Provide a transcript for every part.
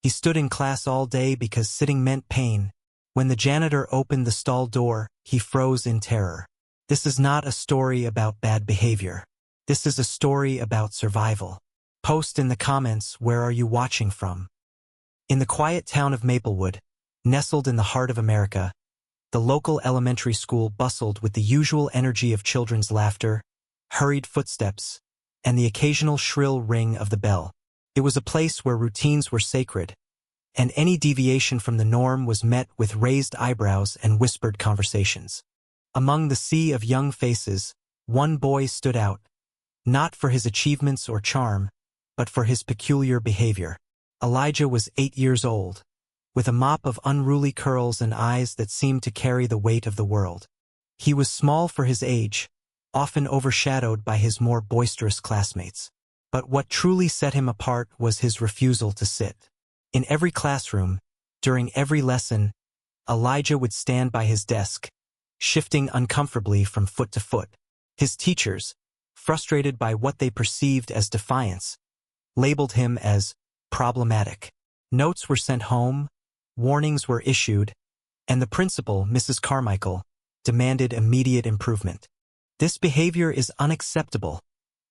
He stood in class all day because sitting meant pain. When the janitor opened the stall door, he froze in terror. This is not a story about bad behavior. This is a story about survival. Post in the comments, where are you watching from? In the quiet town of Maplewood, nestled in the heart of America, the local elementary school bustled with the usual energy of children's laughter, hurried footsteps, and the occasional shrill ring of the bell. It was a place where routines were sacred, and any deviation from the norm was met with raised eyebrows and whispered conversations. Among the sea of young faces, one boy stood out, not for his achievements or charm, but for his peculiar behavior. Elijah was 8 years old, with a mop of unruly curls and eyes that seemed to carry the weight of the world. He was small for his age, often overshadowed by his more boisterous classmates. But what truly set him apart was his refusal to sit. In every classroom, during every lesson, Elijah would stand by his desk, shifting uncomfortably from foot to foot. His teachers, frustrated by what they perceived as defiance, labeled him as problematic. Notes were sent home, warnings were issued, and the principal, Mrs. Carmichael, demanded immediate improvement. "This behavior is unacceptable,"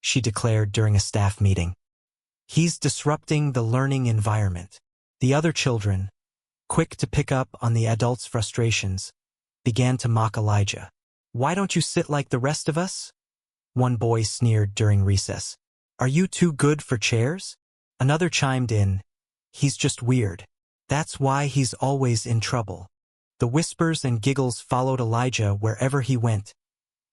she declared during a staff meeting. "He's disrupting the learning environment." The other children, quick to pick up on the adults' frustrations, began to mock Elijah. "Why don't you sit like the rest of us?" one boy sneered during recess. "Are you too good for chairs?" Another chimed in, "He's just weird. That's why he's always in trouble." The whispers and giggles followed Elijah wherever he went,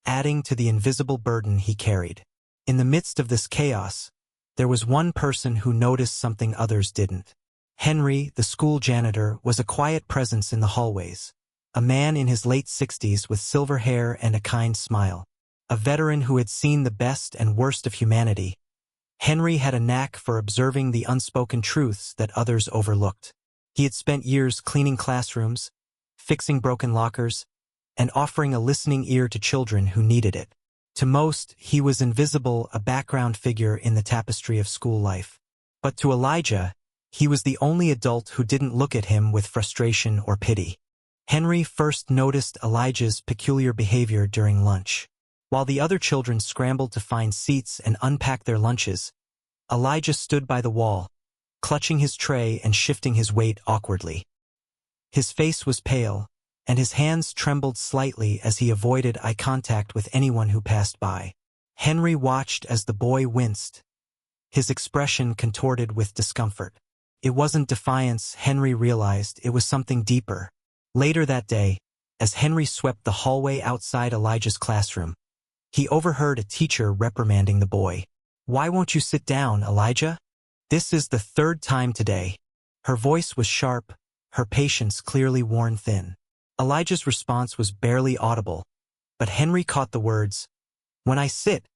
adding to the invisible burden he carried. In the midst of this chaos, there was one person who noticed something others didn't. Henry, the school janitor, was a quiet presence in the hallways. A man in his late 60s with silver hair and a kind smile. A veteran who had seen the best and worst of humanity. Henry had a knack for observing the unspoken truths that others overlooked. He had spent years cleaning classrooms, fixing broken lockers, and offering a listening ear to children who needed it. To most, he was invisible, a background figure in the tapestry of school life. But to Elijah, he was the only adult who didn't look at him with frustration or pity. Henry first noticed Elijah's peculiar behavior during lunch. While the other children scrambled to find seats and unpack their lunches, Elijah stood by the wall, clutching his tray and shifting his weight awkwardly. His face was pale, and his hands trembled slightly as he avoided eye contact with anyone who passed by. Henry watched as the boy winced, his expression contorted with discomfort. It wasn't defiance, Henry realized, it was something deeper. Later that day, as Henry swept the hallway outside Elijah's classroom, he overheard a teacher reprimanding the boy. "Why won't you sit down, Elijah? This is the third time today." Her voice was sharp, her patience clearly worn thin. Elijah's response was barely audible, but Henry caught the words, "When I sit,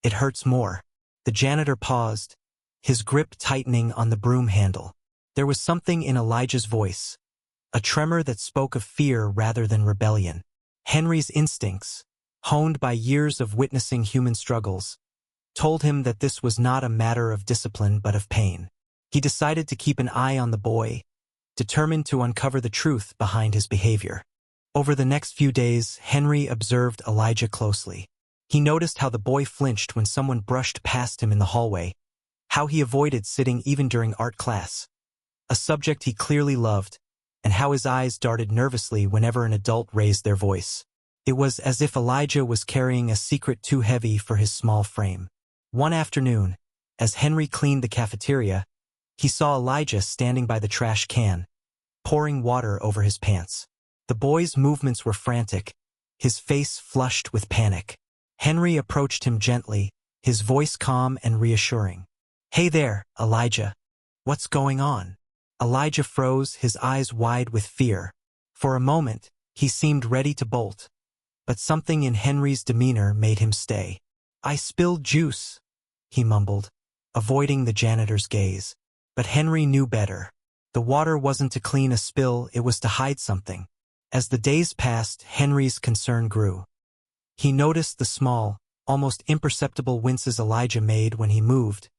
it hurts more." The janitor paused, his grip tightening on the broom handle. There was something in Elijah's voice, a tremor that spoke of fear rather than rebellion. Henry's instincts, honed by years of witnessing human struggles, told him that this was not a matter of discipline but of pain. He decided to keep an eye on the boy, determined to uncover the truth behind his behavior. Over the next few days, Henry observed Elijah closely. He noticed how the boy flinched when someone brushed past him in the hallway, how he avoided sitting even during art class, a subject he clearly loved, and how his eyes darted nervously whenever an adult raised their voice. It was as if Elijah was carrying a secret too heavy for his small frame. One afternoon, as Henry cleaned the cafeteria, he saw Elijah standing by the trash can, pouring water over his pants. The boy's movements were frantic, his face flushed with panic. Henry approached him gently, his voice calm and reassuring. "Hey there, Elijah. What's going on?" Elijah froze, his eyes wide with fear. For a moment, he seemed ready to bolt, but something in Henry's demeanor made him stay. "I spilled juice," he mumbled, avoiding the janitor's gaze. But Henry knew better. The water wasn't to clean a spill, it was to hide something. As the days passed, Henry's concern grew. He noticed the small, almost imperceptible winces Elijah made when he moved,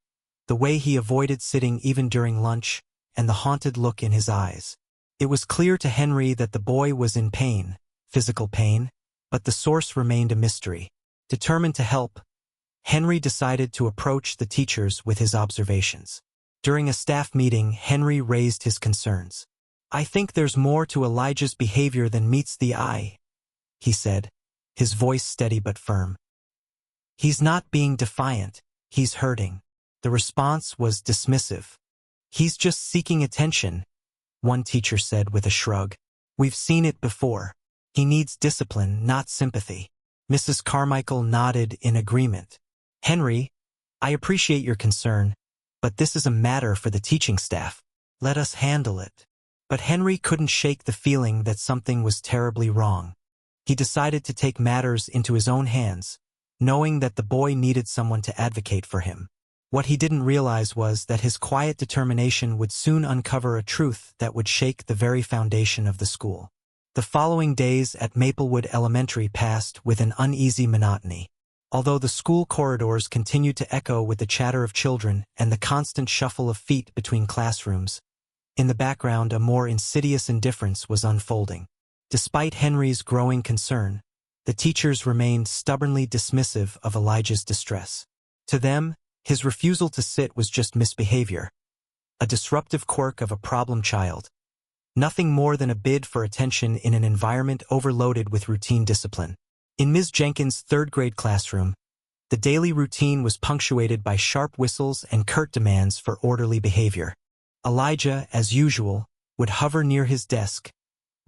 the way he avoided sitting even during lunch, and the haunted look in his eyes. It was clear to Henry that the boy was in pain, physical pain, but the source remained a mystery. Determined to help, Henry decided to approach the teachers with his observations. During a staff meeting, Henry raised his concerns. "I think there's more to Elijah's behavior than meets the eye," he said, his voice steady but firm. "He's not being defiant, he's hurting." The response was dismissive. "He's just seeking attention," one teacher said with a shrug. "We've seen it before. He needs discipline, not sympathy." Mrs. Carmichael nodded in agreement. "Henry, I appreciate your concern, but this is a matter for the teaching staff. Let us handle it." But Henry couldn't shake the feeling that something was terribly wrong. He decided to take matters into his own hands, knowing that the boy needed someone to advocate for him. What he didn't realize was that his quiet determination would soon uncover a truth that would shake the very foundation of the school. The following days at Maplewood Elementary passed with an uneasy monotony. Although the school corridors continued to echo with the chatter of children and the constant shuffle of feet between classrooms, in the background a more insidious indifference was unfolding. Despite Henry's growing concern, the teachers remained stubbornly dismissive of Elijah's distress. To them, his refusal to sit was just misbehavior, a disruptive quirk of a problem child, nothing more than a bid for attention in an environment overloaded with routine discipline. In Ms. Jenkins' third-grade classroom, the daily routine was punctuated by sharp whistles and curt demands for orderly behavior. Elijah, as usual, would hover near his desk,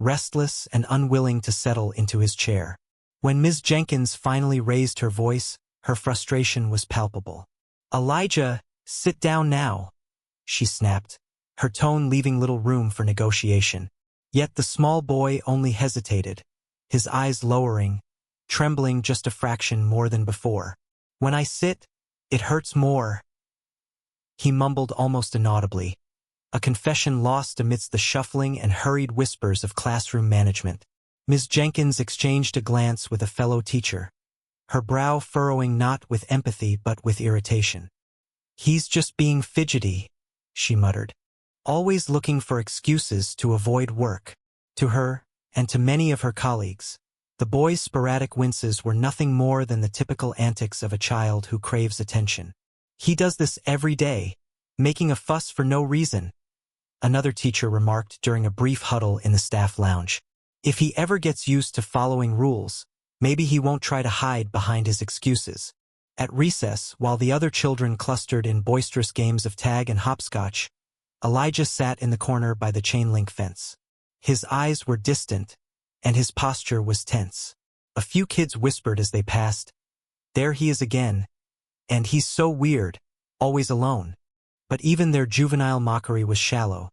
restless and unwilling to settle into his chair. When Ms. Jenkins finally raised her voice, her frustration was palpable. "Elijah, sit down now," she snapped, her tone leaving little room for negotiation. Yet the small boy only hesitated, his eyes lowering, trembling just a fraction more than before. "When I sit, it hurts more," he mumbled almost inaudibly, a confession lost amidst the shuffling and hurried whispers of classroom management. Ms. Jenkins exchanged a glance with a fellow teacher, her brow furrowing not with empathy but with irritation. "He's just being fidgety," she muttered, always looking for excuses to avoid work. To her, and to many of her colleagues, the boy's sporadic winces were nothing more than the typical antics of a child who craves attention. "He does this every day, making a fuss for no reason," another teacher remarked during a brief huddle in the staff lounge. "If he ever gets used to following rules, maybe he won't try to hide behind his excuses." At recess, while the other children clustered in boisterous games of tag and hopscotch, Elijah sat in the corner by the chain-link fence. His eyes were distant, and his posture was tense. A few kids whispered as they passed, "There he is again, and he's so weird, always alone." But even their juvenile mockery was shallow,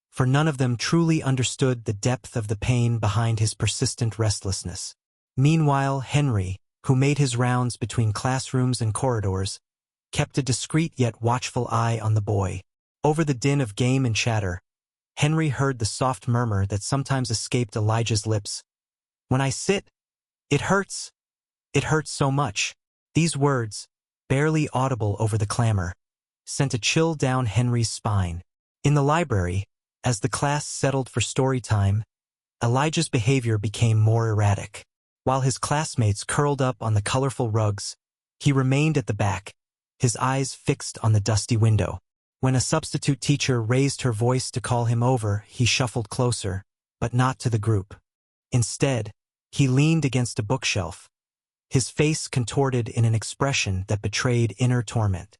for none of them truly understood the depth of the pain behind his persistent restlessness. Meanwhile, Henry, who made his rounds between classrooms and corridors, kept a discreet yet watchful eye on the boy. Over the din of game and chatter, Henry heard the soft murmur that sometimes escaped Elijah's lips. "When I sit, it hurts. It hurts so much." These words, barely audible over the clamor, sent a chill down Henry's spine. In the library, as the class settled for story time, Elijah's behavior became more erratic. While his classmates curled up on the colorful rugs, he remained at the back, his eyes fixed on the dusty window. When a substitute teacher raised her voice to call him over, he shuffled closer, but not to the group. Instead, he leaned against a bookshelf, his face contorted in an expression that betrayed inner torment.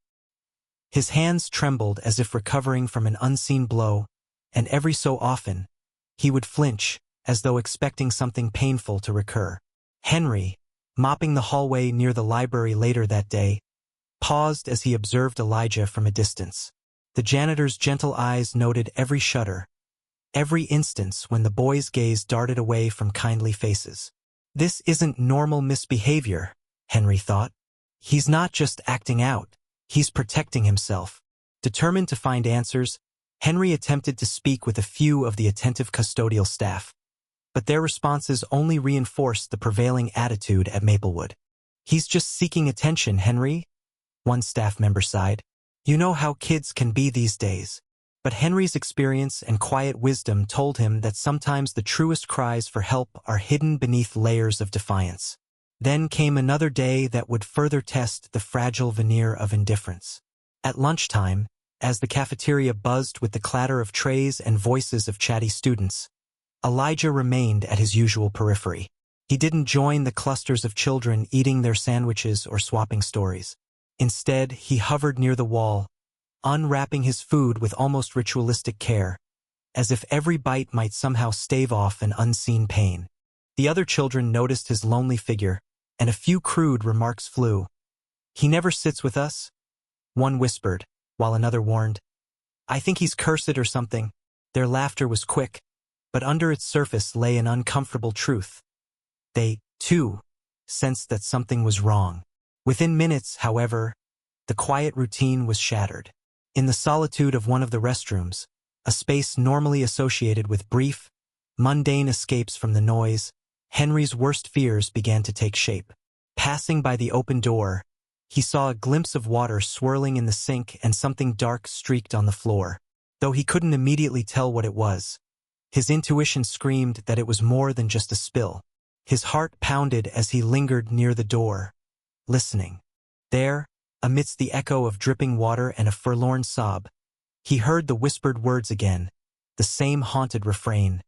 His hands trembled as if recovering from an unseen blow, and every so often, he would flinch, as though expecting something painful to recur. Henry, mopping the hallway near the library later that day, paused as he observed Elijah from a distance. The janitor's gentle eyes noted every shudder, every instance when the boy's gaze darted away from kindly faces. This isn't normal misbehavior, Henry thought. He's not just acting out, he's protecting himself. Determined to find answers, Henry attempted to speak with a few of the attentive custodial staff, but their responses only reinforced the prevailing attitude at Maplewood. "He's just seeking attention, Henry," one staff member sighed. "You know how kids can be these days." But Henry's experience and quiet wisdom told him that sometimes the truest cries for help are hidden beneath layers of defiance. Then came another day that would further test the fragile veneer of indifference. At lunchtime, as the cafeteria buzzed with the clatter of trays and voices of chatty students, Elijah remained at his usual periphery. He didn't join the clusters of children eating their sandwiches or swapping stories. Instead, he hovered near the wall, unwrapping his food with almost ritualistic care, as if every bite might somehow stave off an unseen pain. The other children noticed his lonely figure, and a few crude remarks flew. "He never sits with us," one whispered, while another warned, "I think he's cursed or something." Their laughter was quick, but under its surface lay an uncomfortable truth. They, too, sensed that something was wrong. Within minutes, however, the quiet routine was shattered. In the solitude of one of the restrooms, a space normally associated with brief, mundane escapes from the noise, Henry's worst fears began to take shape. Passing by the open door, he saw a glimpse of water swirling in the sink and something dark streaked on the floor. Though he couldn't immediately tell what it was, his intuition screamed that it was more than just a spill. His heart pounded as he lingered near the door, listening. There, amidst the echo of dripping water and a forlorn sob, he heard the whispered words again, the same haunted refrain.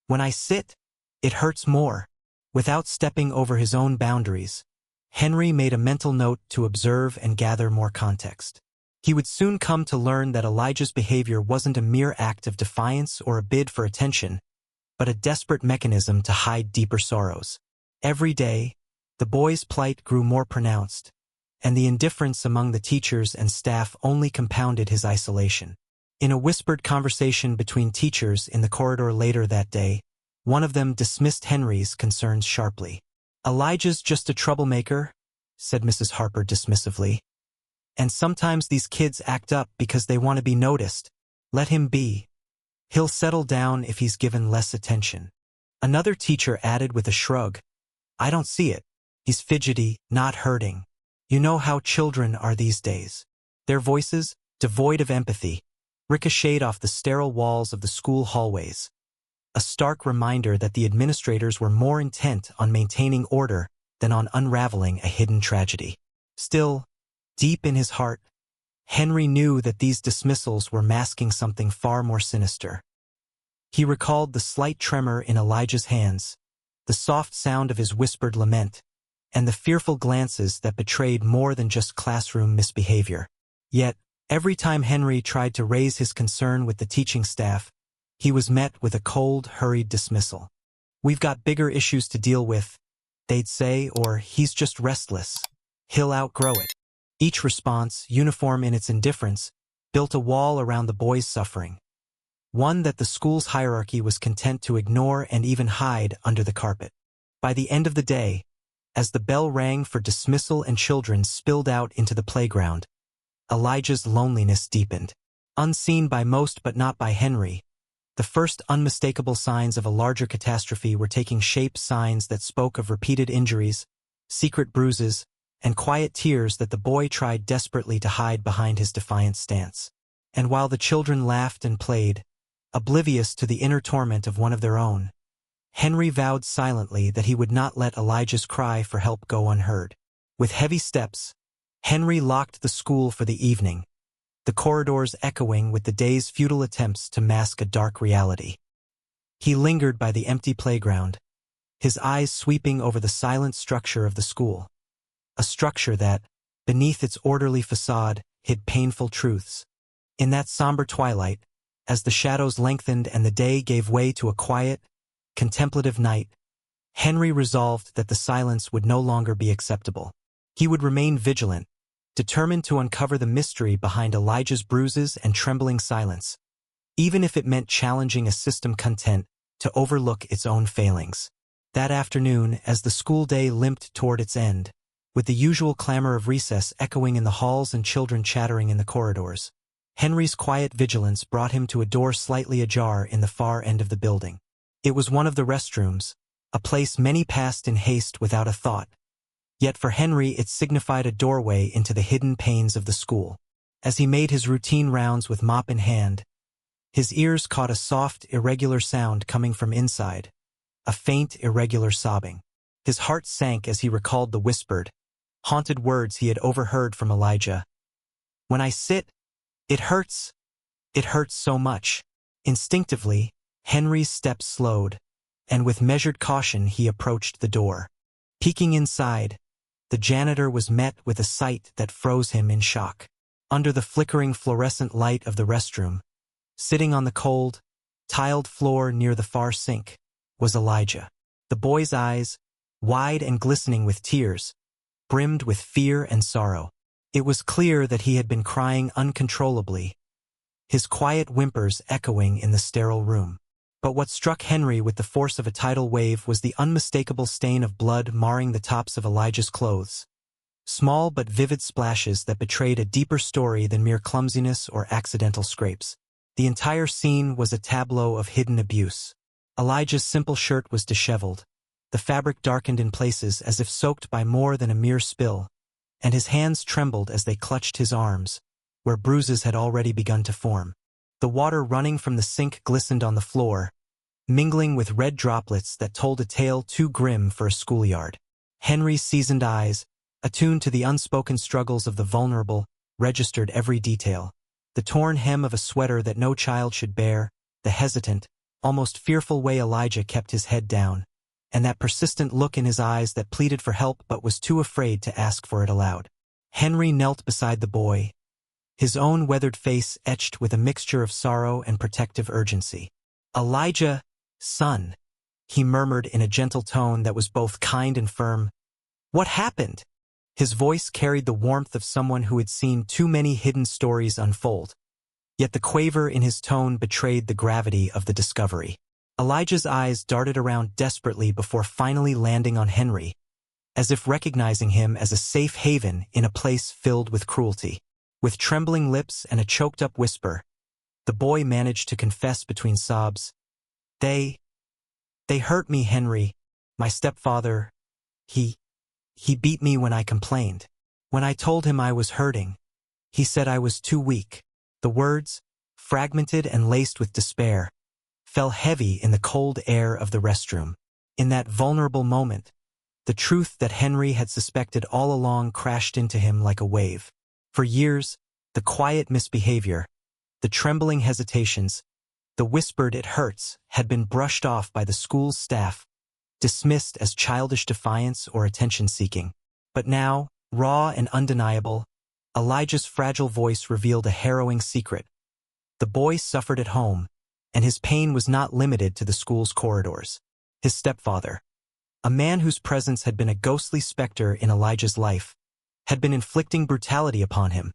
"When I sit, it hurts more." Without stepping over his own boundaries, Henry made a mental note to observe and gather more context. He would soon come to learn that Elijah's behavior wasn't a mere act of defiance or a bid for attention, but a desperate mechanism to hide deeper sorrows. Every day, the boy's plight grew more pronounced, and the indifference among the teachers and staff only compounded his isolation. In a whispered conversation between teachers in the corridor later that day, one of them dismissed Henry's concerns sharply. "Elijah's just a troublemaker," said Mrs. Harper dismissively. "And sometimes these kids act up because they want to be noticed. Let him be. He'll settle down if he's given less attention." Another teacher added with a shrug, "I don't see it. He's fidgety, not hurting. You know how children are these days." Their voices, devoid of empathy, ricocheted off the sterile walls of the school hallways. A stark reminder that the administrators were more intent on maintaining order than on unraveling a hidden tragedy. Still, deep in his heart, Henry knew that these dismissals were masking something far more sinister. He recalled the slight tremor in Elijah's hands, the soft sound of his whispered lament, and the fearful glances that betrayed more than just classroom misbehavior. Yet, every time Henry tried to raise his concern with the teaching staff, he was met with a cold, hurried dismissal. "We've got bigger issues to deal with," they'd say, or "he's just restless. He'll outgrow it." Each response, uniform in its indifference, built a wall around the boy's suffering, one that the school's hierarchy was content to ignore and even hide under the carpet. By the end of the day, as the bell rang for dismissal and children spilled out into the playground, Elijah's loneliness deepened. Unseen by most but not by Henry, the first unmistakable signs of a larger catastrophe were taking shape, signs that spoke of repeated injuries, secret bruises, and quiet tears that the boy tried desperately to hide behind his defiant stance. And while the children laughed and played, oblivious to the inner torment of one of their own, Henry vowed silently that he would not let Elijah's cry for help go unheard. With heavy steps, Henry locked the school for the evening, the corridors echoing with the day's futile attempts to mask a dark reality. He lingered by the empty playground, his eyes sweeping over the silent structure of the school, a structure that, beneath its orderly facade, hid painful truths. In that somber twilight, as the shadows lengthened and the day gave way to a quiet, contemplative night, Henry resolved that the silence would no longer be acceptable. He would remain vigilant, determined to uncover the mystery behind Elijah's bruises and trembling silence, even if it meant challenging a system content to overlook its own failings. That afternoon, as the school day limped toward its end, with the usual clamor of recess echoing in the halls and children chattering in the corridors, Henry's quiet vigilance brought him to a door slightly ajar in the far end of the building. It was one of the restrooms, a place many passed in haste without a thought. Yet for Henry it signified a doorway into the hidden pains of the school. As he made his routine rounds with mop in hand, His ears caught a soft, irregular sound coming from inside, a faint, irregular sobbing. His heart sank as he recalled the whispered, haunted words he had overheard from Elijah. "When I sit, it hurts. It hurts so much." Instinctively, Henry's steps slowed, and with measured caution he approached the door. Peeking inside, the janitor was met with a sight that froze him in shock. Under the flickering fluorescent light of the restroom, sitting on the cold, tiled floor near the far sink, was Elijah. The boy's eyes, wide and glistening with tears, brimmed with fear and sorrow. It was clear that he had been crying uncontrollably, his quiet whimpers echoing in the sterile room. But what struck Henry with the force of a tidal wave was the unmistakable stain of blood marring the tops of Elijah's clothes. Small but vivid splashes that betrayed a deeper story than mere clumsiness or accidental scrapes. The entire scene was a tableau of hidden abuse. Elijah's simple shirt was disheveled, the fabric darkened in places as if soaked by more than a mere spill, and his hands trembled as they clutched his arms, where bruises had already begun to form. The water running from the sink glistened on the floor, mingling with red droplets that told a tale too grim for a schoolyard. Henry's seasoned eyes, attuned to the unspoken struggles of the vulnerable, registered every detail. The torn hem of a sweater that no child should bear, the hesitant, almost fearful way Elijah kept his head down, and that persistent look in his eyes that pleaded for help but was too afraid to ask for it aloud. Henry knelt beside the boy, his own weathered face etched with a mixture of sorrow and protective urgency. "Elijah, son," he murmured in a gentle tone that was both kind and firm. "What happened?" His voice carried the warmth of someone who had seen too many hidden stories unfold, yet the quaver in his tone betrayed the gravity of the discovery. Elijah's eyes darted around desperately before finally landing on Henry, as if recognizing him as a safe haven in a place filled with cruelty. With trembling lips and a choked-up whisper, the boy managed to confess between sobs, They hurt me, Henry. My stepfather, he beat me when I complained. When I told him I was hurting, he said I was too weak." The words, fragmented and laced with despair, fell heavy in the cold air of the restroom. In that vulnerable moment, the truth that Henry had suspected all along crashed into him like a wave. For years, the quiet misbehavior, the trembling hesitations, the whispered "it hurts" had been brushed off by the school's staff, dismissed as childish defiance or attention-seeking. But now, raw and undeniable, Elijah's fragile voice revealed a harrowing secret. The boy suffered at home, and his pain was not limited to the school's corridors. His stepfather, a man whose presence had been a ghostly specter in Elijah's life, had been inflicting brutality upon him,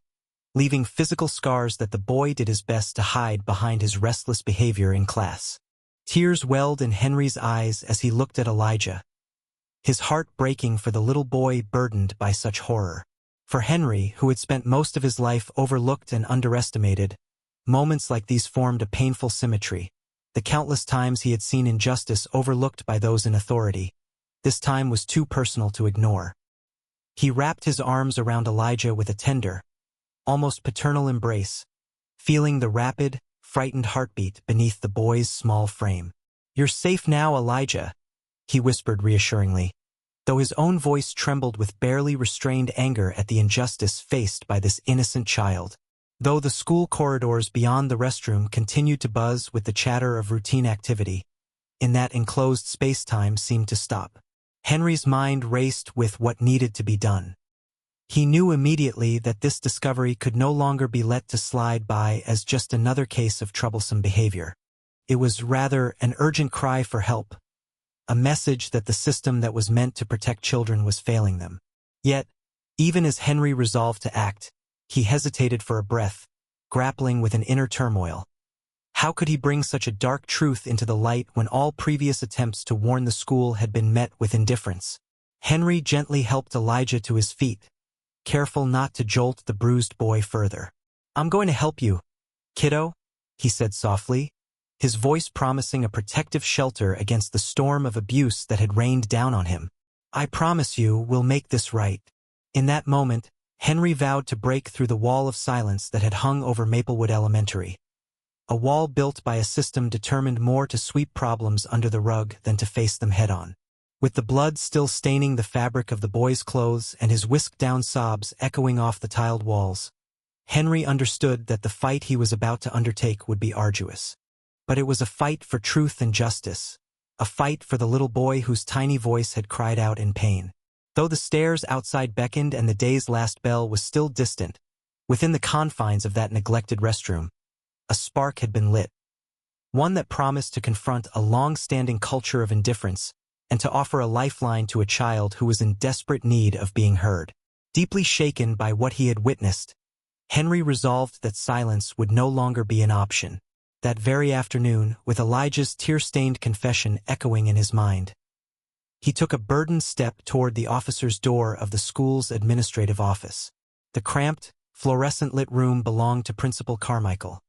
leaving physical scars that the boy did his best to hide behind his restless behavior in class. Tears welled in Henry's eyes as he looked at Elijah, his heart breaking for the little boy burdened by such horror. For Henry, who had spent most of his life overlooked and underestimated, moments like these formed a painful symmetry. The countless times he had seen injustice overlooked by those in authority, this time was too personal to ignore. He wrapped his arms around Elijah with a tender, almost paternal embrace, feeling the rapid, frightened heartbeat beneath the boy's small frame. "You're safe now, Elijah," he whispered reassuringly, though his own voice trembled with barely restrained anger at the injustice faced by this innocent child. Though the school corridors beyond the restroom continued to buzz with the chatter of routine activity, in that enclosed space-time seemed to stop. Henry's mind raced with what needed to be done. He knew immediately that this discovery could no longer be let to slide by as just another case of troublesome behavior. It was rather an urgent cry for help, a message that the system that was meant to protect children was failing them. Yet, even as Henry resolved to act, he hesitated for a breath, grappling with an inner turmoil. How could he bring such a dark truth into the light when all previous attempts to warn the school had been met with indifference? Henry gently helped Elijah to his feet, careful not to jolt the bruised boy further. "I'm going to help you, kiddo," he said softly, his voice promising a protective shelter against the storm of abuse that had rained down on him. "I promise you we'll make this right." In that moment, Henry vowed to break through the wall of silence that had hung over Maplewood Elementary. a wall built by a system determined more to sweep problems under the rug than to face them head-on. With the blood still staining the fabric of the boy's clothes and his whisked-down sobs echoing off the tiled walls, Henry understood that the fight he was about to undertake would be arduous. But it was a fight for truth and justice, a fight for the little boy whose tiny voice had cried out in pain. Though the stairs outside beckoned and the day's last bell was still distant, within the confines of that neglected restroom, a spark had been lit. One that promised to confront a long-standing culture of indifference and to offer a lifeline to a child who was in desperate need of being heard. Deeply shaken by what he had witnessed, Henry resolved that silence would no longer be an option. That very afternoon, with Elijah's tear-stained confession echoing in his mind, he took a burdened step toward the officer's door of the school's administrative office. The cramped, fluorescent-lit room belonged to Principal Carmichael,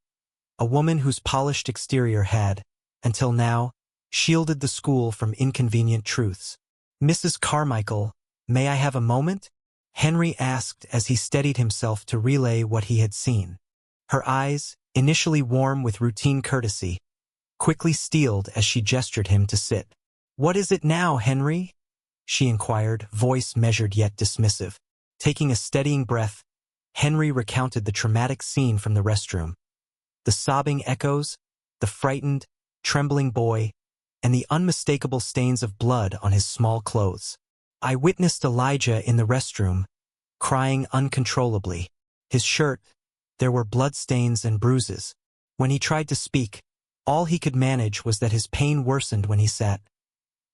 a woman whose polished exterior had, until now, shielded the school from inconvenient truths. "Mrs. Carmichael, may I have a moment?" Henry asked as he steadied himself to relay what he had seen. Her eyes, initially warm with routine courtesy, quickly steeled as she gestured him to sit. "What is it now, Henry?" she inquired, voice measured yet dismissive. Taking a steadying breath, Henry recounted the traumatic scene from the restroom. The sobbing echoes, the frightened, trembling boy, and the unmistakable stains of blood on his small clothes. "I witnessed Elijah in the restroom, crying uncontrollably. His shirt, there were bloodstains and bruises. When he tried to speak, all he could manage was that his pain worsened when he sat,"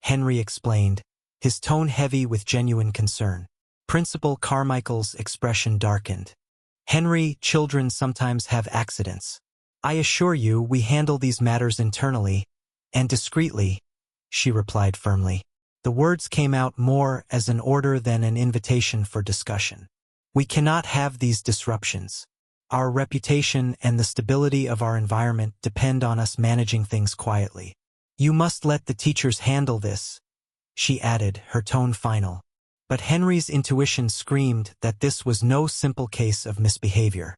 Henry explained, his tone heavy with genuine concern. Principal Carmichael's expression darkened. "Henry, children sometimes have accidents. I assure you we handle these matters internally and discreetly," she replied firmly. The words came out more as an order than an invitation for discussion. "We cannot have these disruptions. Our reputation and the stability of our environment depend on us managing things quietly. You must let the teachers handle this," she added, her tone final. But Henry's intuition screamed that this was no simple case of misbehavior.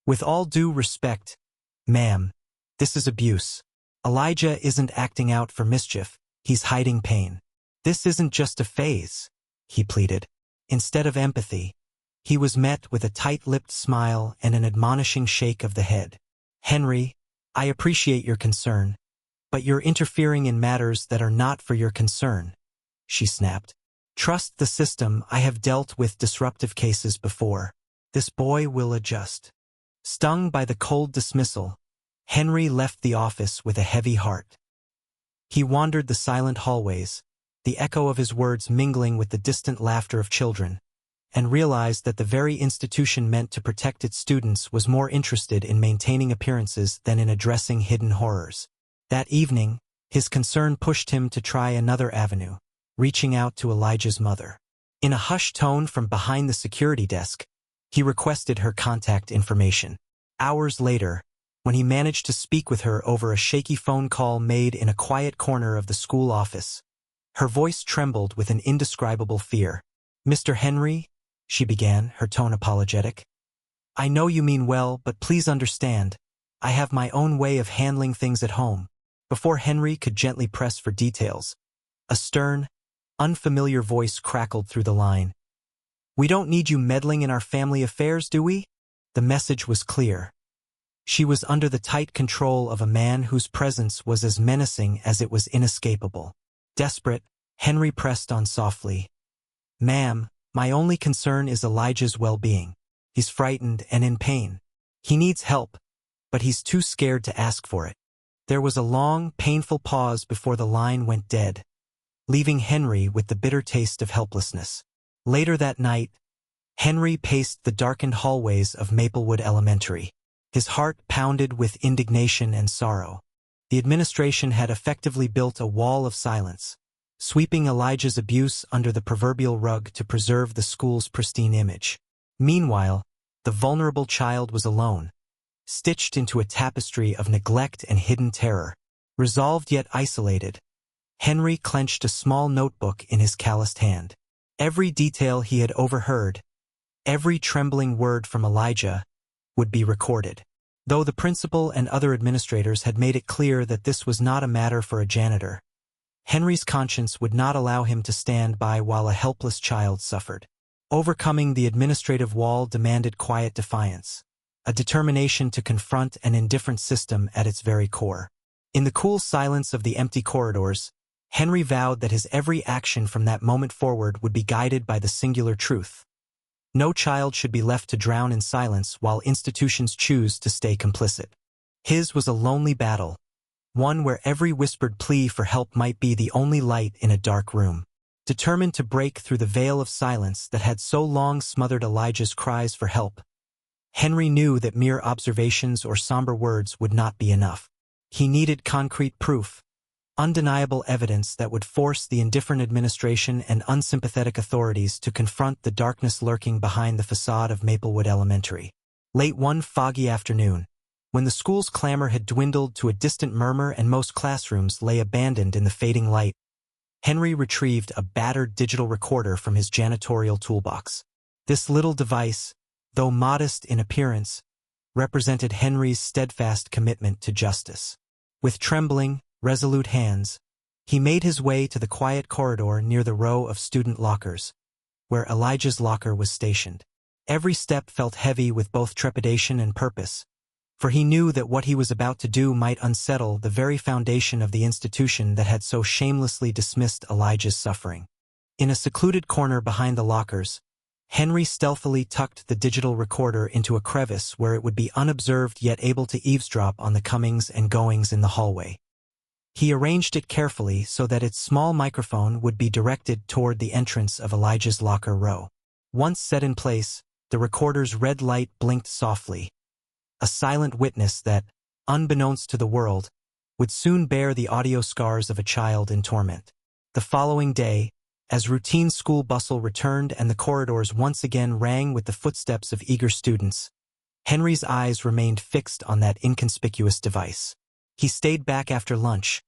"With all due respect, ma'am, this is abuse. Elijah isn't acting out for mischief, he's hiding pain. This isn't just a phase," he pleaded. Instead of empathy, he was met with a tight-lipped smile and an admonishing shake of the head. "Henry, I appreciate your concern, but you're interfering in matters that are not for your concern," she snapped. "Trust the system. I have dealt with disruptive cases before. This boy will adjust." Stung by the cold dismissal, Henry left the office with a heavy heart. He wandered the silent hallways, the echo of his words mingling with the distant laughter of children, and realized that the very institution meant to protect its students was more interested in maintaining appearances than in addressing hidden horrors. That evening, his concern pushed him to try another avenue, reaching out to Elijah's mother. In a hushed tone from behind the security desk, he requested her contact information. Hours later, when he managed to speak with her over a shaky phone call made in a quiet corner of the school office, her voice trembled with an indescribable fear. "Mr. Henry," she began, her tone apologetic, "I know you mean well, but please understand, I have my own way of handling things at home." Before Henry could gently press for details, a stern, unfamiliar voice crackled through the line. "We don't need you meddling in our family affairs, do we?" The message was clear. She was under the tight control of a man whose presence was as menacing as it was inescapable. Desperate, Henry pressed on softly. "Ma'am, my only concern is Elijah's well-being. He's frightened and in pain. He needs help, but he's too scared to ask for it." There was a long, painful pause before the line went dead, leaving Henry with the bitter taste of helplessness. Later that night, Henry paced the darkened hallways of Maplewood Elementary. His heart pounded with indignation and sorrow. The administration had effectively built a wall of silence, sweeping Elijah's abuse under the proverbial rug to preserve the school's pristine image. Meanwhile, the vulnerable child was alone, stitched into a tapestry of neglect and hidden terror. Resolved yet isolated, Henry clenched a small notebook in his calloused hand. Every detail he had overheard, every trembling word from Elijah, would be recorded. Though the principal and other administrators had made it clear that this was not a matter for a janitor, Henry's conscience would not allow him to stand by while a helpless child suffered. Overcoming the administrative wall demanded quiet defiance, a determination to confront an indifferent system at its very core. In the cool silence of the empty corridors, Henry vowed that his every action from that moment forward would be guided by the singular truth: no child should be left to drown in silence while institutions choose to stay complicit. His was a lonely battle, one where every whispered plea for help might be the only light in a dark room. Determined to break through the veil of silence that had so long smothered Elijah's cries for help, Henry knew that mere observations or somber words would not be enough. He needed concrete proof, undeniable evidence that would force the indifferent administration and unsympathetic authorities to confront the darkness lurking behind the facade of Maplewood Elementary. Late one foggy afternoon, when the school's clamor had dwindled to a distant murmur and most classrooms lay abandoned in the fading light, Henry retrieved a battered digital recorder from his janitorial toolbox. This little device, though modest in appearance, represented Henry's steadfast commitment to justice. With trembling, resolute hands, he made his way to the quiet corridor near the row of student lockers, where Elijah's locker was stationed. Every step felt heavy with both trepidation and purpose, for he knew that what he was about to do might unsettle the very foundation of the institution that had so shamelessly dismissed Elijah's suffering. In a secluded corner behind the lockers, Henry stealthily tucked the digital recorder into a crevice where it would be unobserved yet able to eavesdrop on the comings and goings in the hallway. He arranged it carefully so that its small microphone would be directed toward the entrance of Elijah's locker row. Once set in place, the recorder's red light blinked softly, a silent witness that, unbeknownst to the world, would soon bear the audio scars of a child in torment. The following day, as routine school bustle returned and the corridors once again rang with the footsteps of eager students, Henry's eyes remained fixed on that inconspicuous device. He stayed back after lunch,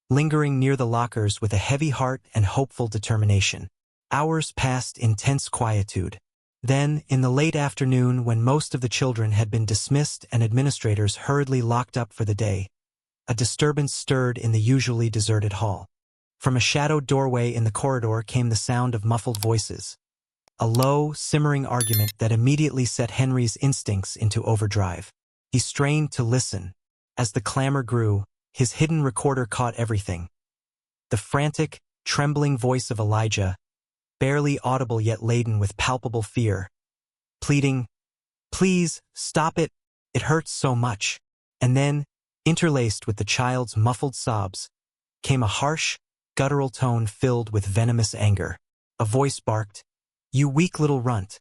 lingering near the lockers with a heavy heart and hopeful determination. Hours passed in tense quietude. Then, in the late afternoon when most of the children had been dismissed and administrators hurriedly locked up for the day, a disturbance stirred in the usually deserted hall. From a shadowed doorway in the corridor came the sound of muffled voices, a low, simmering argument that immediately set Henry's instincts into overdrive. He strained to listen. As the clamor grew, his hidden recorder caught everything. The frantic, trembling voice of Elijah, barely audible yet laden with palpable fear, pleading, "Please, stop it, it hurts so much." And then, interlaced with the child's muffled sobs, came a harsh, guttural tone filled with venomous anger. A voice barked, "You weak little runt.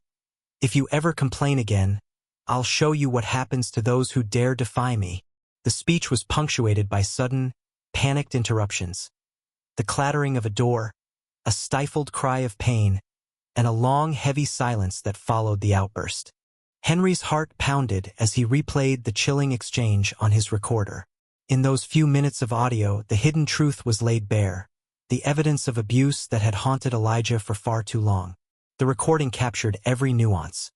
If you ever complain again, I'll show you what happens to those who dare defy me." The speech was punctuated by sudden, panicked interruptions. The clattering of a door, a stifled cry of pain, and a long, heavy silence that followed the outburst. Henry's heart pounded as he replayed the chilling exchange on his recorder. In those few minutes of audio, the hidden truth was laid bare, the evidence of abuse that had haunted Elijah for far too long. The recording captured every nuance.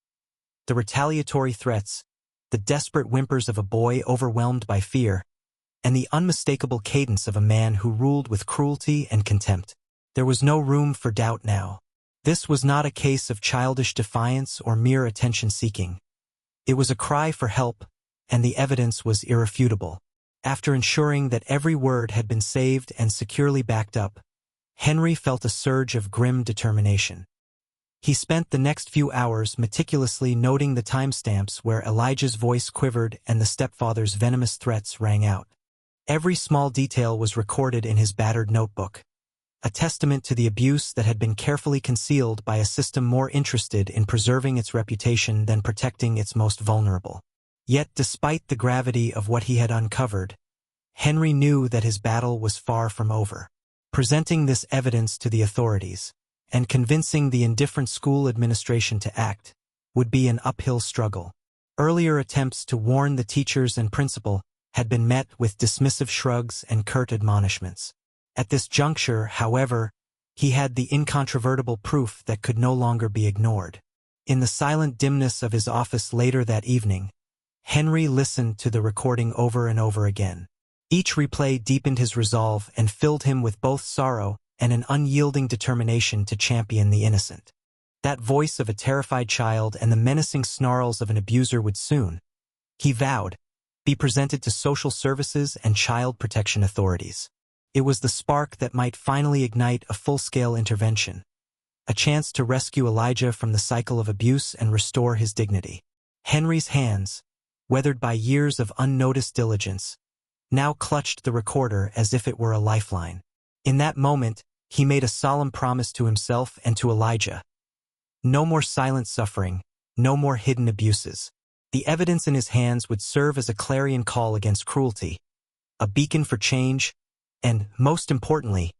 The retaliatory threats, the desperate whimpers of a boy overwhelmed by fear, and the unmistakable cadence of a man who ruled with cruelty and contempt. There was no room for doubt now. This was not a case of childish defiance or mere attention-seeking. It was a cry for help, and the evidence was irrefutable. After ensuring that every word had been saved and securely backed up, Henry felt a surge of grim determination. He spent the next few hours meticulously noting the timestamps where Elijah's voice quivered and the stepfather's venomous threats rang out. Every small detail was recorded in his battered notebook, a testament to the abuse that had been carefully concealed by a system more interested in preserving its reputation than protecting its most vulnerable. Yet despite the gravity of what he had uncovered, Henry knew that his battle was far from over. Presenting this evidence to the authorities, and convincing the indifferent school administration to act, would be an uphill struggle. Earlier attempts to warn the teachers and principal had been met with dismissive shrugs and curt admonishments. At this juncture, however, he had the incontrovertible proof that could no longer be ignored. In the silent dimness of his office later that evening, Henry listened to the recording over and over again. Each replay deepened his resolve and filled him with both sorrow and an unyielding determination to champion the innocent. That voice of a terrified child and the menacing snarls of an abuser would soon, he vowed, be presented to social services and child protection authorities. It was the spark that might finally ignite a full-scale intervention, a chance to rescue Elijah from the cycle of abuse and restore his dignity. Henry's hands, weathered by years of unnoticed diligence, now clutched the recorder as if it were a lifeline. In that moment, he made a solemn promise to himself and to Elijah. No more silent suffering, no more hidden abuses. The evidence in his hands would serve as a clarion call against cruelty, a beacon for change, and, most importantly,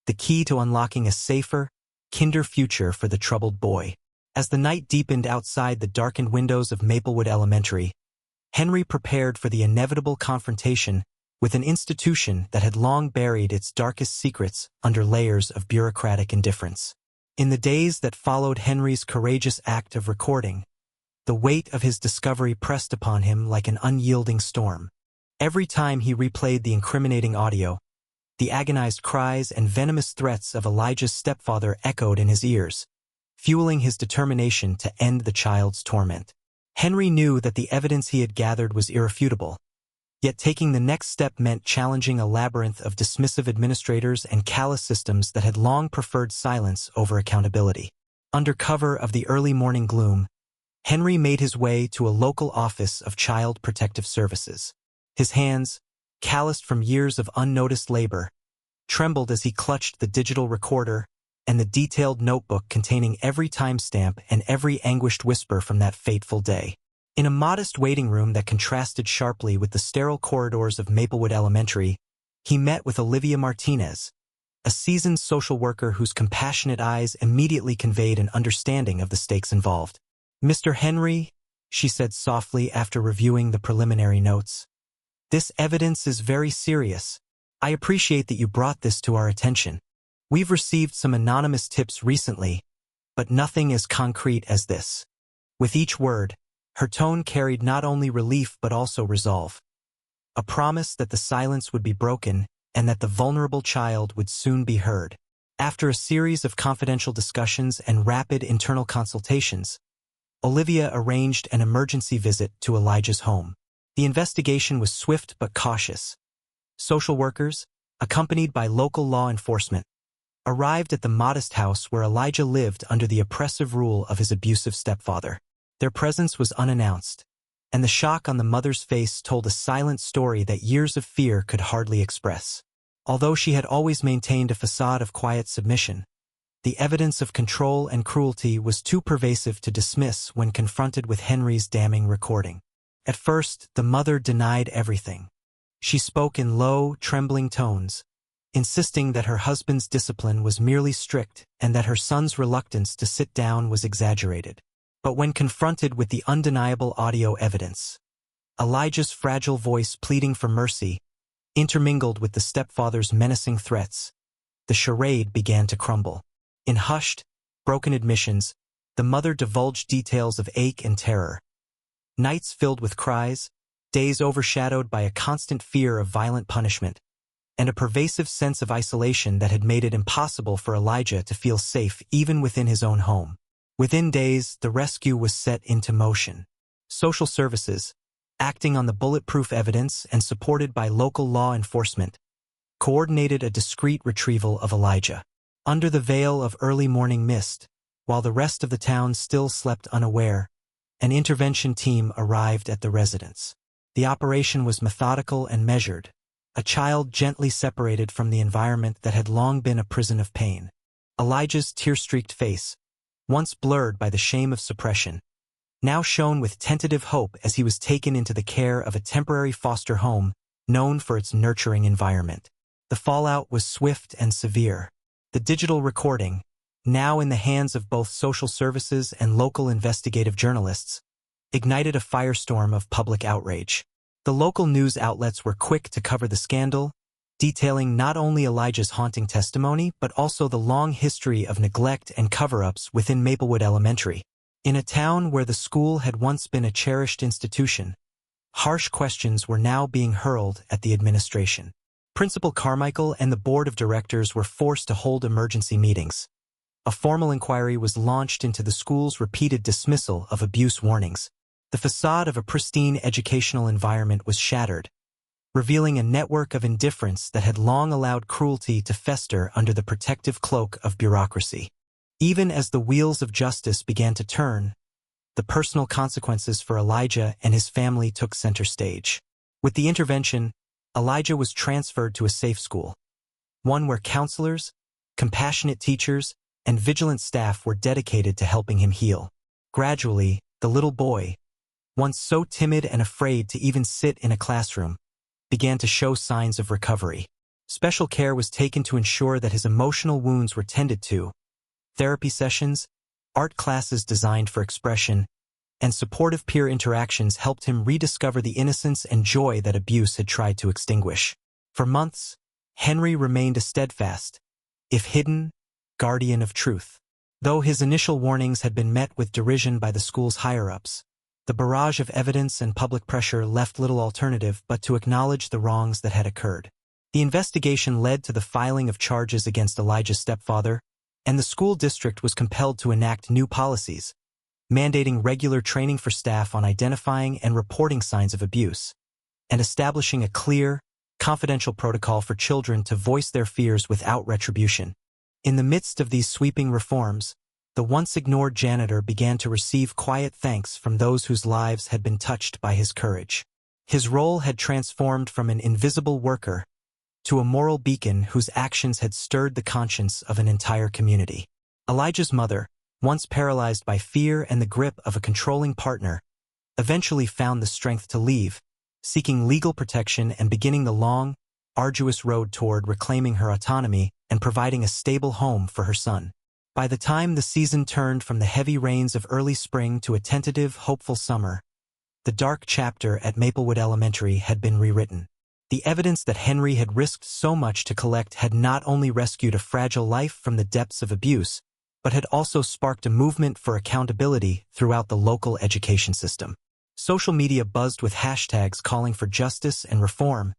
the key to unlocking a safer, kinder future for the troubled boy. As the night deepened outside the darkened windows of Maplewood Elementary, Henry prepared for the inevitable confrontation with an institution that had long buried its darkest secrets under layers of bureaucratic indifference. In the days that followed Henry's courageous act of recording, the weight of his discovery pressed upon him like an unyielding storm. Every time he replayed the incriminating audio, the agonized cries and venomous threats of Elijah's stepfather echoed in his ears, fueling his determination to end the child's torment. Henry knew that the evidence he had gathered was irrefutable, yet taking the next step meant challenging a labyrinth of dismissive administrators and callous systems that had long preferred silence over accountability. Under cover of the early morning gloom, Henry made his way to a local office of Child Protective Services. His hands, calloused from years of unnoticed labor, trembled as he clutched the digital recorder and the detailed notebook containing every timestamp and every anguished whisper from that fateful day. In a modest waiting room that contrasted sharply with the sterile corridors of Maplewood Elementary, he met with Olivia Martinez, a seasoned social worker whose compassionate eyes immediately conveyed an understanding of the stakes involved. "Mr. Henry," she said softly after reviewing the preliminary notes, "this evidence is very serious. I appreciate that you brought this to our attention. We've received some anonymous tips recently, but nothing as concrete as this." With each word, her tone carried not only relief but also resolve. A promise that the silence would be broken and that the vulnerable child would soon be heard. After a series of confidential discussions and rapid internal consultations, Olivia arranged an emergency visit to Elijah's home. The investigation was swift but cautious. Social workers, accompanied by local law enforcement, arrived at the modest house where Elijah lived under the oppressive rule of his abusive stepfather. Their presence was unannounced, and the shock on the mother's face told a silent story that years of fear could hardly express. Although she had always maintained a facade of quiet submission, the evidence of control and cruelty was too pervasive to dismiss when confronted with Henry's damning recording. At first, the mother denied everything. She spoke in low, trembling tones, insisting that her husband's discipline was merely strict and that her son's reluctance to sit down was exaggerated. But when confronted with the undeniable audio evidence, Elijah's fragile voice pleading for mercy, intermingled with the stepfather's menacing threats, the charade began to crumble. In hushed, broken admissions, the mother divulged details of ache and terror. Nights filled with cries, days overshadowed by a constant fear of violent punishment, and a pervasive sense of isolation that had made it impossible for Elijah to feel safe even within his own home. Within days, the rescue was set into motion. Social services, acting on the bulletproof evidence and supported by local law enforcement, coordinated a discreet retrieval of Elijah. Under the veil of early morning mist, while the rest of the town still slept unaware, an intervention team arrived at the residence. The operation was methodical and measured, a child gently separated from the environment that had long been a prison of pain. Elijah's tear-streaked face, once blurred by the shame of suppression, now shone with tentative hope as he was taken into the care of a temporary foster home known for its nurturing environment. The fallout was swift and severe. The digital recording, now in the hands of both social services and local investigative journalists, ignited a firestorm of public outrage. The local news outlets were quick to cover the scandal, detailing not only Elijah's haunting testimony but also the long history of neglect and cover-ups within Maplewood Elementary. In a town where the school had once been a cherished institution, Harsh questions were now being hurled at the administration. Principal Carmichael and the board of directors were forced to hold emergency meetings. A formal inquiry was launched into the school's repeated dismissal of abuse warnings. The facade of a pristine educational environment was shattered, revealing a network of indifference that had long allowed cruelty to fester under the protective cloak of bureaucracy. Even as the wheels of justice began to turn, the personal consequences for Elijah and his family took center stage. With the intervention, Elijah was transferred to a safe school, one where counselors, compassionate teachers, and vigilant staff were dedicated to helping him heal. Gradually, the little boy, once so timid and afraid to even sit in a classroom, began to show signs of recovery. Special care was taken to ensure that his emotional wounds were tended to. Therapy sessions, art classes designed for expression, and supportive peer interactions helped him rediscover the innocence and joy that abuse had tried to extinguish. For months, Henry remained a steadfast, if hidden, guardian of truth. Though his initial warnings had been met with derision by the school's higher-ups, the barrage of evidence and public pressure left little alternative but to acknowledge the wrongs that had occurred. The investigation led to the filing of charges against Elijah's stepfather, and the school district was compelled to enact new policies, mandating regular training for staff on identifying and reporting signs of abuse, and establishing a clear, confidential protocol for children to voice their fears without retribution. In the midst of these sweeping reforms, the once-ignored janitor began to receive quiet thanks from those whose lives had been touched by his courage. His role had transformed from an invisible worker to a moral beacon whose actions had stirred the conscience of an entire community. Elijah's mother, once paralyzed by fear and the grip of a controlling partner, eventually found the strength to leave, seeking legal protection and beginning the long, arduous road toward reclaiming her autonomy and providing a stable home for her son. By the time the season turned from the heavy rains of early spring to a tentative, hopeful summer, the dark chapter at Maplewood Elementary had been rewritten. The evidence that Henry had risked so much to collect had not only rescued a fragile life from the depths of abuse, but had also sparked a movement for accountability throughout the local education system. Social media buzzed with hashtags calling for justice and reform,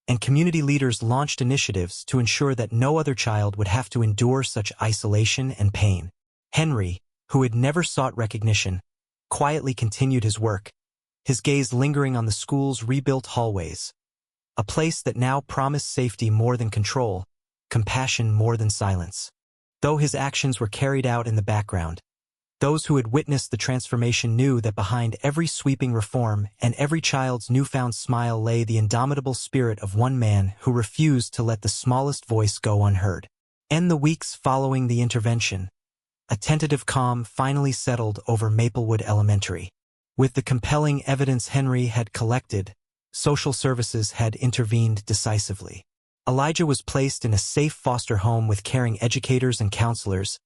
and community leaders launched initiatives to ensure that no other child would have to endure such isolation and pain. Henry, who had never sought recognition, quietly continued his work, his gaze lingering on the school's rebuilt hallways, a place that now promised safety more than control, compassion more than silence. Though his actions were carried out in the background, those who had witnessed the transformation knew that behind every sweeping reform and every child's newfound smile lay the indomitable spirit of one man who refused to let the smallest voice go unheard. In the weeks following the intervention, a tentative calm finally settled over Maplewood Elementary. With the compelling evidence Henry had collected, social services had intervened decisively. Elijah was placed in a safe foster home with caring educators and counselors,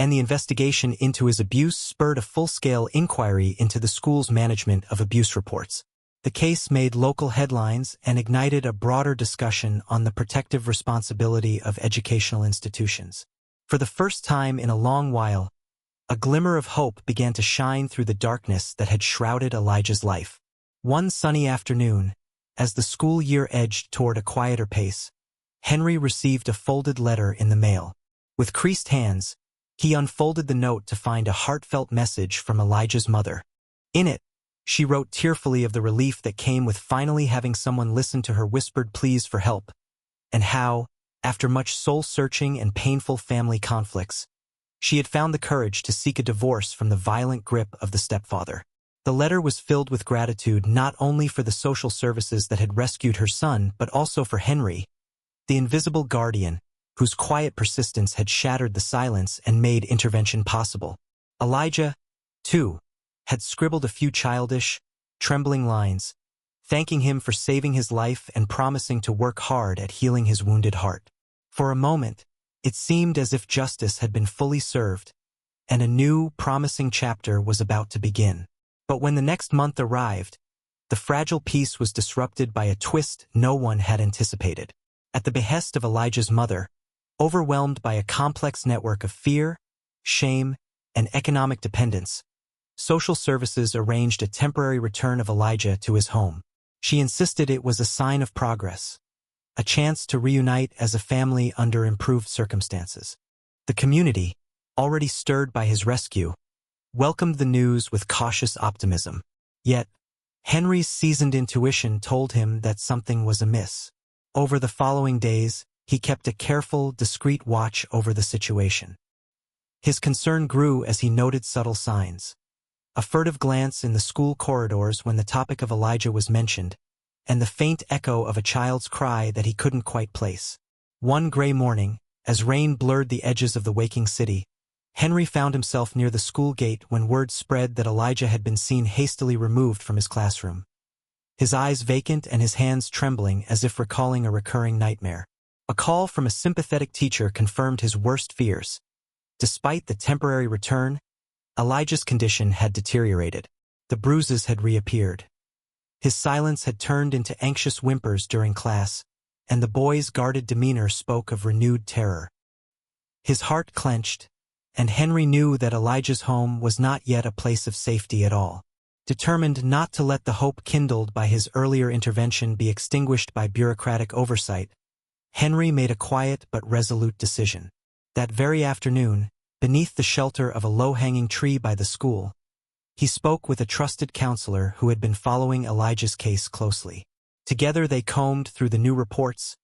and the investigation into his abuse spurred a full-scale inquiry into the school's management of abuse reports. The case made local headlines and ignited a broader discussion on the protective responsibility of educational institutions. For the first time in a long while, a glimmer of hope began to shine through the darkness that had shrouded Elijah's life. One sunny afternoon, as the school year edged toward a quieter pace, Henry received a folded letter in the mail. With creased hands, he unfolded the note to find a heartfelt message from Elijah's mother. In it, she wrote tearfully of the relief that came with finally having someone listen to her whispered pleas for help, and how, after much soul-searching and painful family conflicts, she had found the courage to seek a divorce from the violent grip of the stepfather. The letter was filled with gratitude not only for the social services that had rescued her son, but also for Henry, the invisible guardian, whose quiet persistence had shattered the silence and made intervention possible. Elijah, too, had scribbled a few childish, trembling lines, thanking him for saving his life and promising to work hard at healing his wounded heart. For a moment, it seemed as if justice had been fully served, and a new, promising chapter was about to begin. But when the next month arrived, the fragile peace was disrupted by a twist no one had anticipated. At the behest of Elijah's mother, overwhelmed by a complex network of fear, shame, and economic dependence, social services arranged a temporary return of Elijah to his home. She insisted it was a sign of progress, a chance to reunite as a family under improved circumstances. The community, already stirred by his rescue, welcomed the news with cautious optimism. Yet, Henry's seasoned intuition told him that something was amiss. Over the following days, he kept a careful, discreet watch over the situation. His concern grew as he noted subtle signs. A furtive glance in the school corridors when the topic of Elijah was mentioned, and the faint echo of a child's cry that he couldn't quite place. One gray morning, as rain blurred the edges of the waking city, Henry found himself near the school gate when word spread that Elijah had been seen hastily removed from his classroom. His eyes vacant and his hands trembling as if recalling a recurring nightmare. A call from a sympathetic teacher confirmed his worst fears. Despite the temporary return, Elijah's condition had deteriorated. The bruises had reappeared. His silence had turned into anxious whimpers during class, and the boy's guarded demeanor spoke of renewed terror. His heart clenched, and Henry knew that Elijah's home was not yet a place of safety at all. Determined not to let the hope kindled by his earlier intervention be extinguished by bureaucratic oversight, Henry made a quiet but resolute decision. That very afternoon, beneath the shelter of a low-hanging tree by the school, he spoke with a trusted counselor who had been following Elijah's case closely. Together they combed through the new reports,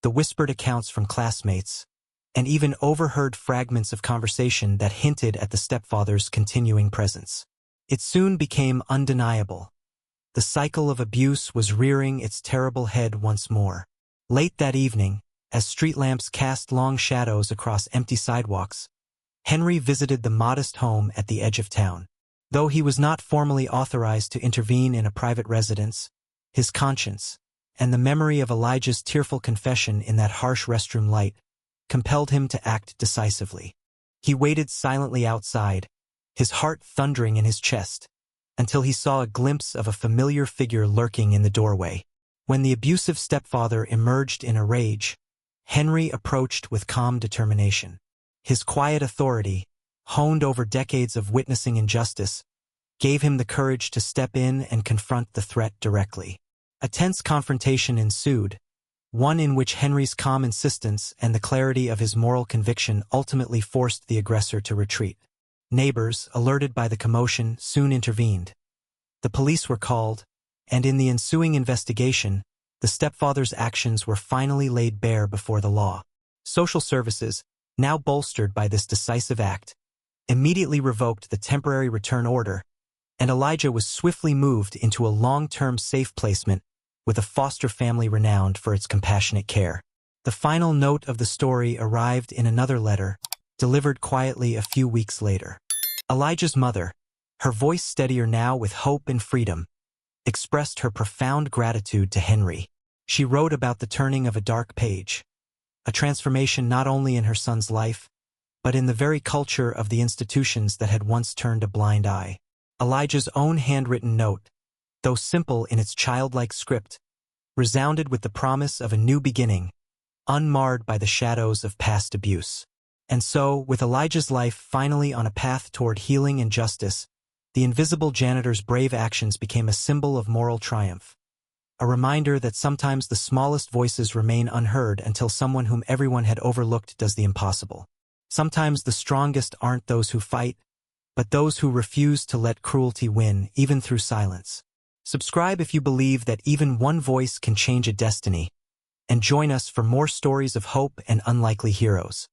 the whispered accounts from classmates, and even overheard fragments of conversation that hinted at the stepfather's continuing presence. It soon became undeniable. The cycle of abuse was rearing its terrible head once more. Late that evening, as street lamps cast long shadows across empty sidewalks, Henry visited the modest home at the edge of town. Though he was not formally authorized to intervene in a private residence, his conscience, and the memory of Elijah's tearful confession in that harsh restroom light, compelled him to act decisively. He waited silently outside, his heart thundering in his chest, until he saw a glimpse of a familiar figure lurking in the doorway. When the abusive stepfather emerged in a rage, Henry approached with calm determination. His quiet authority, honed over decades of witnessing injustice, gave him the courage to step in and confront the threat directly. A tense confrontation ensued, one in which Henry's calm insistence and the clarity of his moral conviction ultimately forced the aggressor to retreat. Neighbors, alerted by the commotion, soon intervened. The police were called, and in the ensuing investigation, the stepfather's actions were finally laid bare before the law. Social services, now bolstered by this decisive act, immediately revoked the temporary return order, and Elijah was swiftly moved into a long-term safe placement with a foster family renowned for its compassionate care. The final note of the story arrived in another letter, delivered quietly a few weeks later. Elijah's mother, her voice steadier now with hope and freedom, expressed her profound gratitude to Henry. She wrote about the turning of a dark page, a transformation not only in her son's life, but in the very culture of the institutions that had once turned a blind eye. Elijah's own handwritten note, though simple in its childlike script, resounded with the promise of a new beginning, unmarred by the shadows of past abuse. And so, with Elijah's life finally on a path toward healing and justice, the invisible janitor's brave actions became a symbol of moral triumph, a reminder that sometimes the smallest voices remain unheard until someone whom everyone had overlooked does the impossible. Sometimes the strongest aren't those who fight, but those who refuse to let cruelty win, even through silence. Subscribe if you believe that even one voice can change a destiny, and join us for more stories of hope and unlikely heroes.